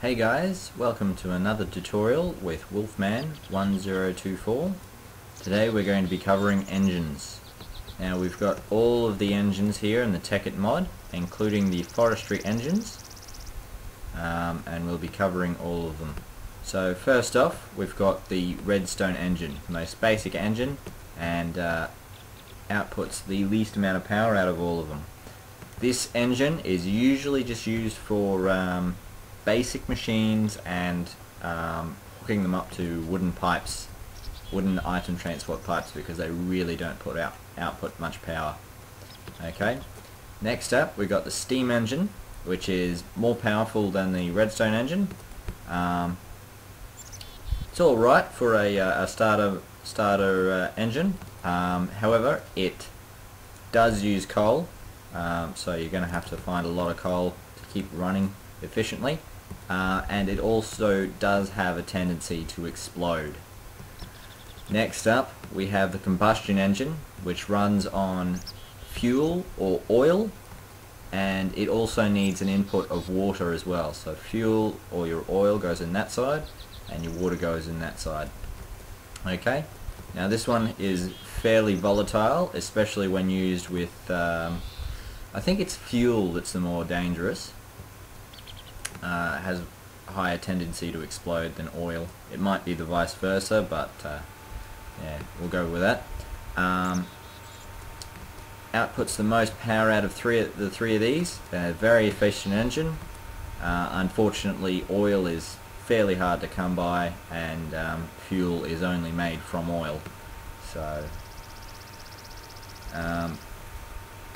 Hey guys, welcome to another tutorial with Wolfman1024. Today we're going to be covering engines. Now we've got all of the engines here in the Tekkit mod, including the Forestry Engines, and we'll be covering all of them. So first off, we've got the redstone engine, the most basic engine, and outputs the least amount of power out of all of them. This engine is usually just used for basic machines and hooking them up to wooden pipes, wooden item transport pipes, because they really don't output much power. Okay, next up we got the steam engine, which is more powerful than the redstone engine. It's alright for a starter engine. However, it does use coal, so you're going to have to find a lot of coal to keep running efficiently. And it also does have a tendency to explode. Next up we have the combustion engine, which runs on fuel or oil, and it also needs an input of water as well. So fuel or your oil goes in that side and your water goes in that side. Okay, now this one is fairly volatile, especially when used with I think it's fuel that's the more dangerous. Has a higher tendency to explode than oil. It might be the vice versa, but yeah, we'll go with that. Outputs the most power out of the three of these. Very efficient engine. Unfortunately, oil is fairly hard to come by, and fuel is only made from oil. So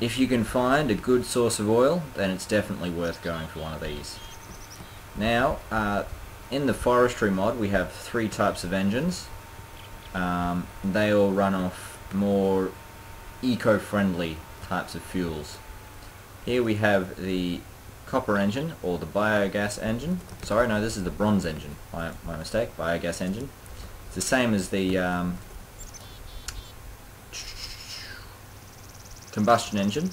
if you can find a good source of oil, then it's definitely worth going for one of these. Now, in the forestry mod we have three types of engines. They all run off more eco-friendly types of fuels. Here we have the copper engine, or the biogas engine. Sorry, no, this is the bronze engine. My mistake, biogas engine. It's the same as the combustion engine.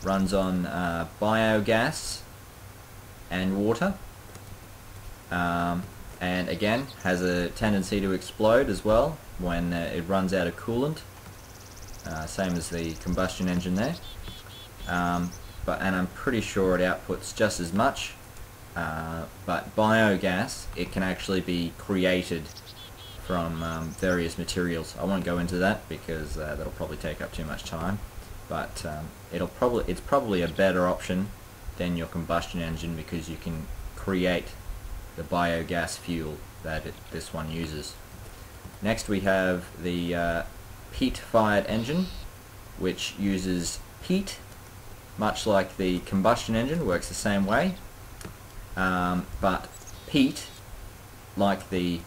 Runs on biogas and water. And again has a tendency to explode as well when it runs out of coolant, same as the combustion engine there, and I'm pretty sure it outputs just as much, but biogas, it can actually be created from various materials. I won't go into that because that'll probably take up too much time, but it's probably a better option than your combustion engine, because you can create the biogas fuel that this one uses. Next we have the peat-fired engine, which uses peat, much like the combustion engine, works the same way, but peat, like the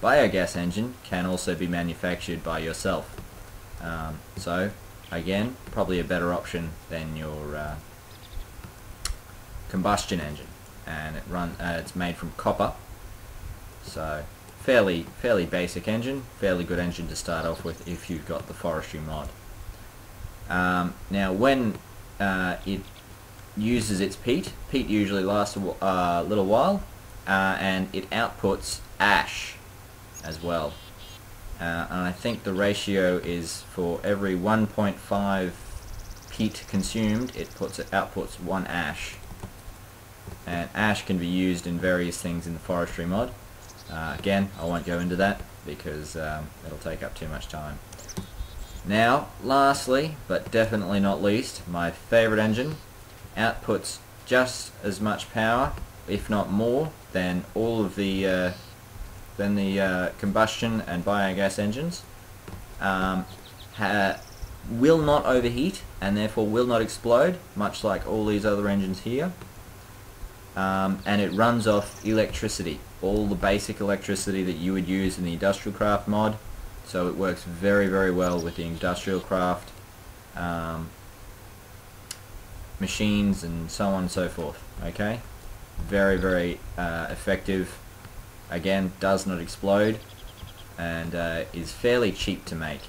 biogas engine, can also be manufactured by yourself. So again, probably a better option than your combustion engine. And it's made from copper, so fairly basic engine, fairly good engine to start off with if you've got the forestry mod. Now when it uses its peat usually lasts a little while, and it outputs ash as well, and I think the ratio is for every 1.5 peat consumed, it outputs 1 ash. And ash can be used in various things in the forestry mod. Again, I won't go into that because it'll take up too much time. Now, lastly, but definitely not least, my favorite engine, outputs just as much power, if not more, than all of the combustion and biogas engines. Will not overheat and therefore will not explode, much like all these other engines here. And it runs off electricity, all the basic electricity that you would use in the industrial craft mod, so it works very, very well with the industrial craft machines and so on and so forth. Okay, very, very effective. Again, does not explode, and is fairly cheap to make.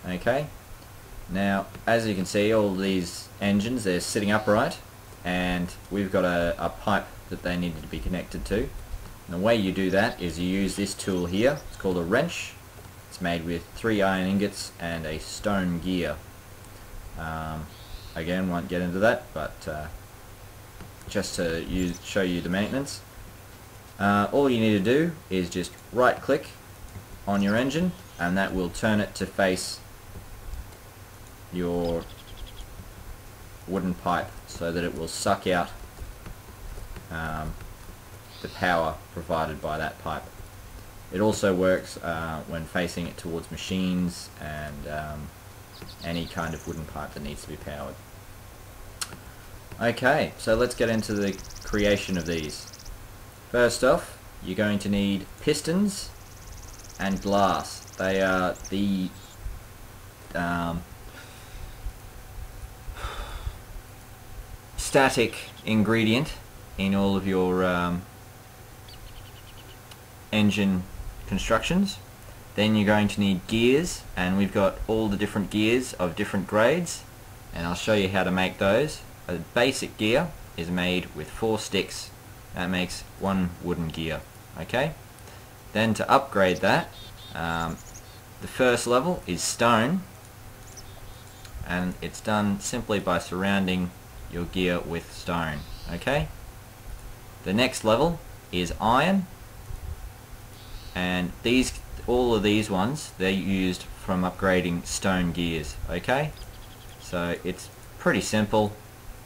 Okay, now as you can see, all these engines, they're sitting upright, and we've got a pipe that they needed to be connected to. And the way you do that is you use this tool here. It's called a wrench. It's made with 3 iron ingots and a stone gear. Again, won't get into that, but just to show you the maintenance. All you need to do is just right click on your engine, and that will turn it to face your wooden pipe so that it will suck out the power provided by that pipe. It also works when facing it towards machines and any kind of wooden pipe that needs to be powered. Okay, so let's get into the creation of these. First off, you're going to need pistons and glass. They are the static ingredient in all of your engine constructions. Then you're going to need gears, and we've got all the different gears of different grades, and I'll show you how to make those. A basic gear is made with 4 sticks. That makes 1 wooden gear. Okay? Then to upgrade that, the first level is stone, and it's done simply by surrounding your gear with stone. Okay? The next level is iron, and all of these ones, they're used from upgrading stone gears. Okay? So it's pretty simple.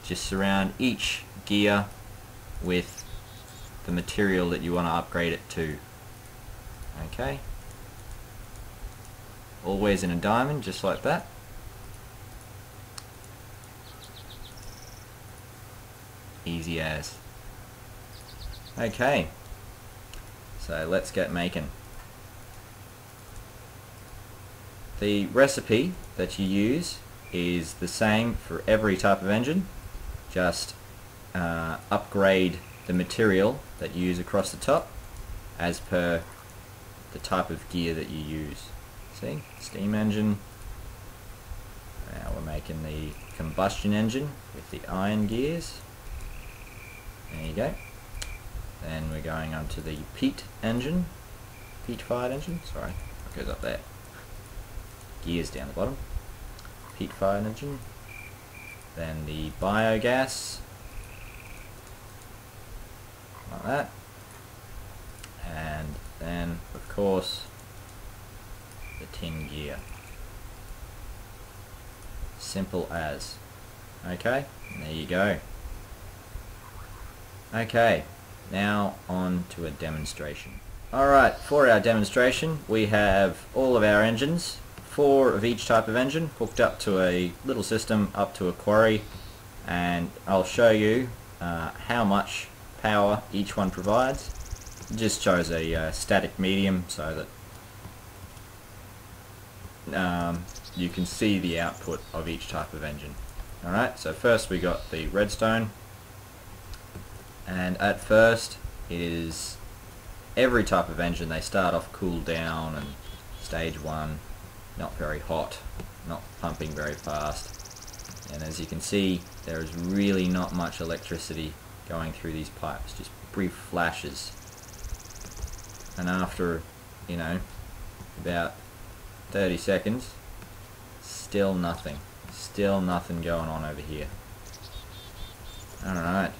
Just surround each gear with the material that you want to upgrade it to. Okay? Always in a diamond, just like that. Easy as. Okay, so let's get making. The recipe that you use is the same for every type of engine. Just upgrade the material that you use across the top as per the type of gear that you use. See, steam engine. Now we're making the combustion engine with the iron gears. There you go. Then we're going on to the peat engine, peat fired engine, sorry, it goes up there. Gears down the bottom. Peat fired engine. Then the biogas, like that. And then, of course, the tin gear. Simple as. Okay, and there you go. Okay, now on to a demonstration. Alright, for our demonstration we have all of our engines, 4 of each type of engine, hooked up to a little system up to a quarry, and I'll show you how much power each one provides. It just shows a static medium so that you can see the output of each type of engine. Alright, so first we got the redstone, and at first it is every type of engine, they start off cooled down and stage 1 not very hot, not pumping very fast, and as you can see there is really not much electricity going through these pipes, just brief flashes, and after, you know, about 30 seconds still nothing going on over here. Alright,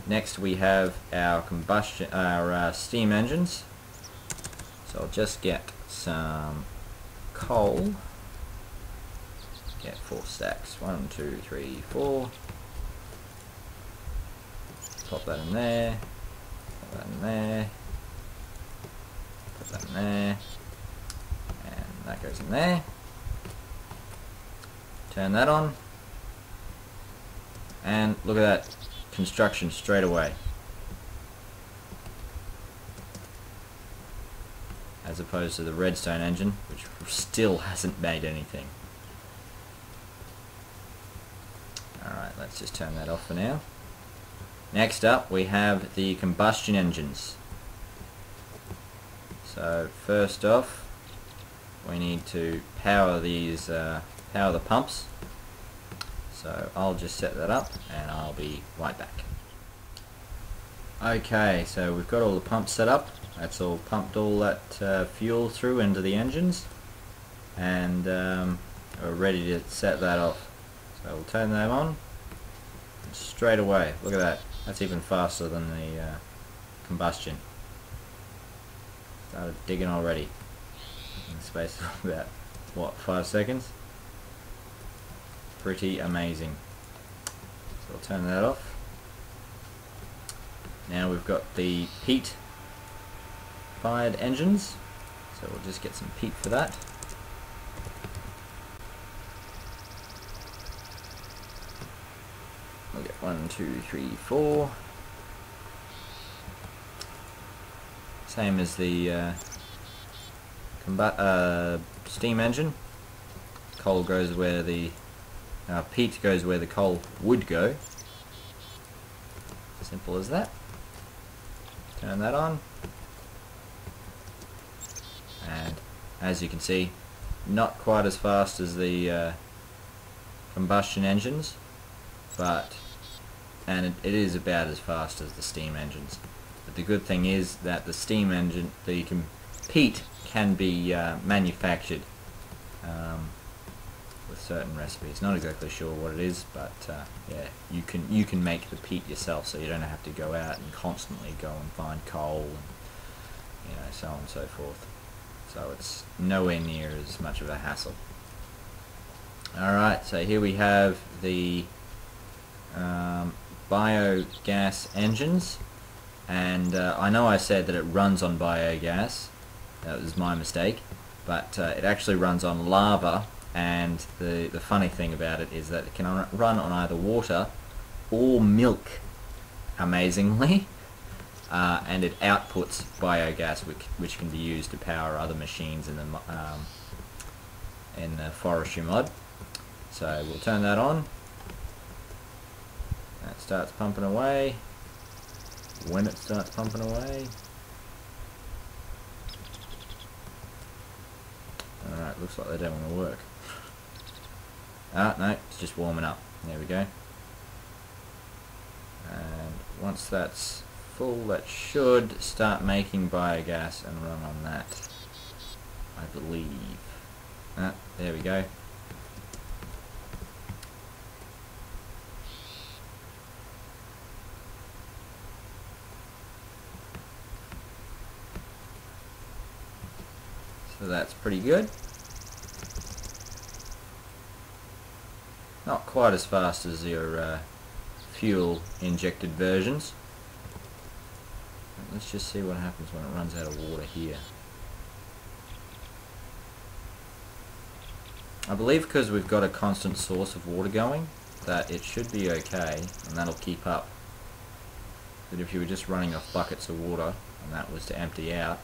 next we have our steam engines. So I'll just get some coal. Get 4 stacks. 1, 2, 3, 4. Pop that in there. Pop that in there. Put that in there. And that goes in there. Turn that on. And look at that. Construction straight away. As opposed to the redstone engine, which still hasn't made anything. Alright, let's just turn that off for now. Next up we have the combustion engines. So first off we need to power these, power the pumps. So I'll just set that up and I'll be right back. Okay, so we've got all the pumps set up. That's all pumped all that fuel through into the engines, and we're ready to set that off. So we'll turn them on straight away. Look at that. That's even faster than the combustion. Started digging already in the space of about, what, 5 seconds? Pretty amazing. So we'll turn that off. Now we've got the peat fired engines, so we'll just get some peat for that. We'll get 1, 2, 3, 4. Same as the steam engine. Coal goes where the peat goes where the coal would go. Simple as that. Turn that on, and as you can see, not quite as fast as the combustion engines, but it is about as fast as the steam engines. But the good thing is that the steam engine, peat can be manufactured with certain recipes. Not exactly sure what it is, but yeah, you can make the peat yourself, so you don't have to go out and constantly go and find coal and so on and so forth. So it's nowhere near as much of a hassle. Alright, so here we have the biogas engines, and I know I said that it runs on biogas. That was my mistake, but it actually runs on lava. And the funny thing about it is that it can run on either water or milk, amazingly, and it outputs biogas, which can be used to power other machines in the forestry mod. So we'll turn that on. That starts pumping away. When it starts pumping away. Alright, looks like they don't want to work. No, it's just warming up. There we go. And once that's full, that should start making biogas and run on that, I believe. There we go. So that's pretty good. Not quite as fast as your fuel injected versions. Let's just see what happens when it runs out of water here. I believe because we've got a constant source of water going, that it should be okay, and that'll keep up. But if you were just running off buckets of water, and that was to empty out,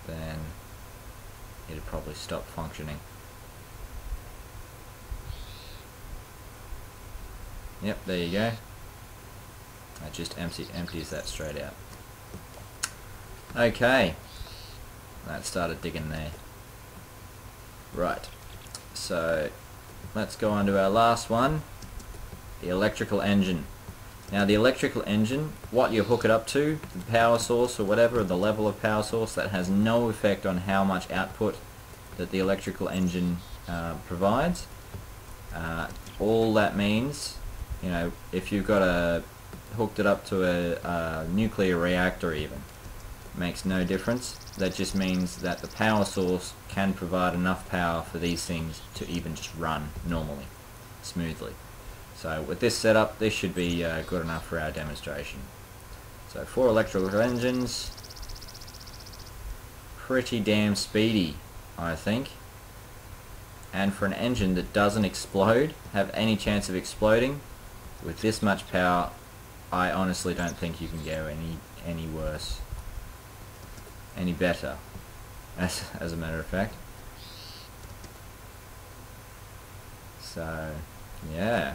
then it'd probably stop functioning. Yep, there you go. That just empties that straight out. Okay, that started digging there. Right, so let's go on to our last one, the electrical engine. Now the electrical engine, what you hook it up to, the power source or whatever, the level of power source, that has no effect on how much output that the electrical engine provides. All that means, if you've got hooked it up to a nuclear reactor even, makes no difference. That just means that the power source can provide enough power for these things to even just run normally, smoothly. So with this setup, this should be good enough for our demonstration. So 4 electrical engines, pretty damn speedy, I think. And for an engine that doesn't explode, have any chance of exploding, with this much power, I honestly don't think you can go any worse, any better, as a matter of fact. So, yeah.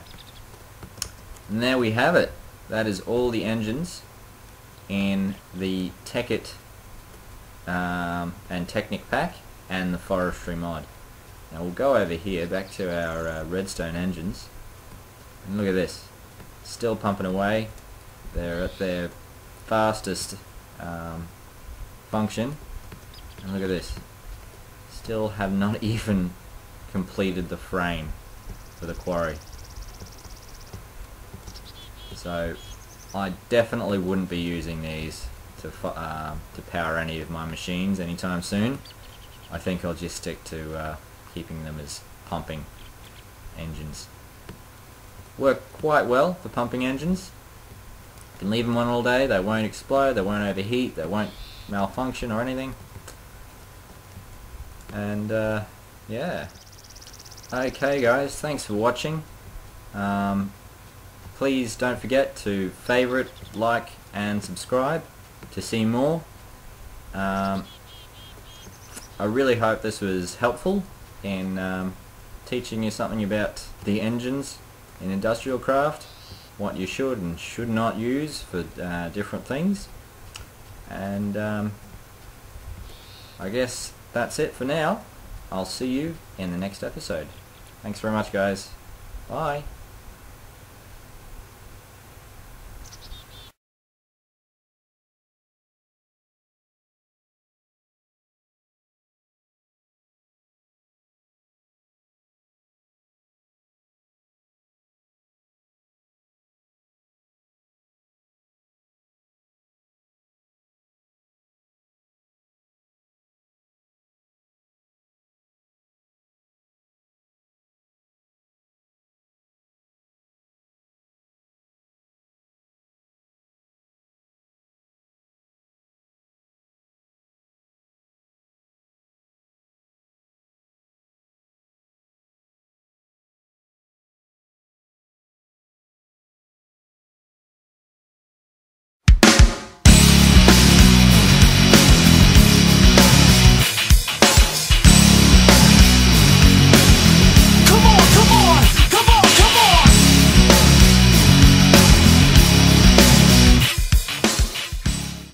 And there we have it. That is all the engines in the Tekkit and Tekkit pack and the Forestry mod. Now we'll go over here back to our redstone engines, and look at this, still pumping away. They're at their fastest function, and look at this, still have not even completed the frame for the quarry. So I definitely wouldn't be using these to power any of my machines anytime soon. I think I'll just stick to keeping them as pumping engines. Work quite well, the pumping engines. You can leave them on all day, they won't explode, they won't overheat, they won't malfunction or anything. And yeah. Okay guys, thanks for watching. Please don't forget to favorite, like and subscribe to see more. I really hope this was helpful in teaching you something about the engines in industrial craft, what you should and should not use for different things. And I guess that's it for now. I'll see you in the next episode. Thanks very much guys. Bye.